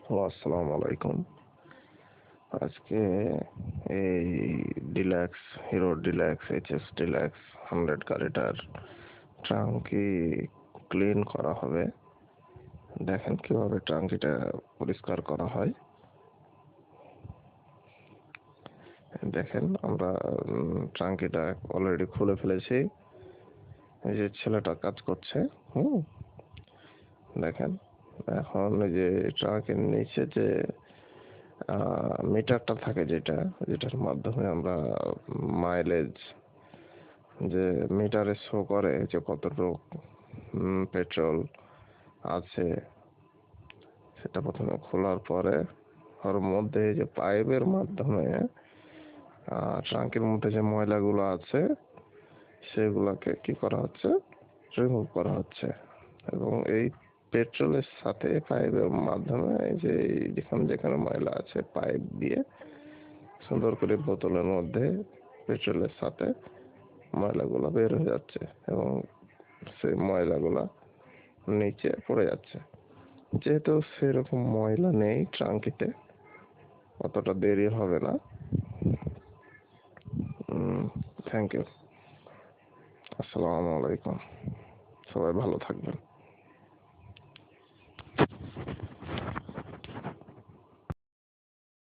Hello, আসসালামু আলাইকুম। আজকে এই deluxe hero deluxe HS deluxe 100 গাড়িটার ট্রাঙ্কি ক্লিন করা হবে। দেখেন কিভাবে ট্রাঙ্কিটা পরিষ্কার করা হয়। দেখেন আমরা ট্রাঙ্কিটা অলরেডি খুলে ফেলেছি। এই যে ছেলেটা কাজ করছে। দেখেন এখন এই যে ট্রাঙ্কের নিচে যে মিটারটা থাকে, যেটার মাধ্যমে আমরা মাইলেজ, যে মিটারে শো করে যে কতটুকু পেট্রোল আছে, সেটা প্রথমে খোলার পরে ওর মধ্যে যে পাইপের মাধ্যমে ট্রাঙ্কের মধ্যে যে ময়লাগুলো আছে সেগুলোকে কি করা হচ্ছে, রিমুভ করা হচ্ছে। এবং এই পেট্রোলের সাথে পাইপের মাধ্যমে এই যে যেখানে যেখানে ময়লা আছে পাইপ দিয়ে সুন্দর করে বোতলের মধ্যে পেট্রোলের সাথে ময়লাগুলো বের হয়ে যাচ্ছে এবং সেই ময়লাগুলা নিচে পড়ে যাচ্ছে। যেহেতু সেরকম ময়লা নেই ট্রাঙ্কিতে, অতটা দেরি হবে না। Thank you. আসসালামু আলাইকুম। সবাই ভালো থাকবেন।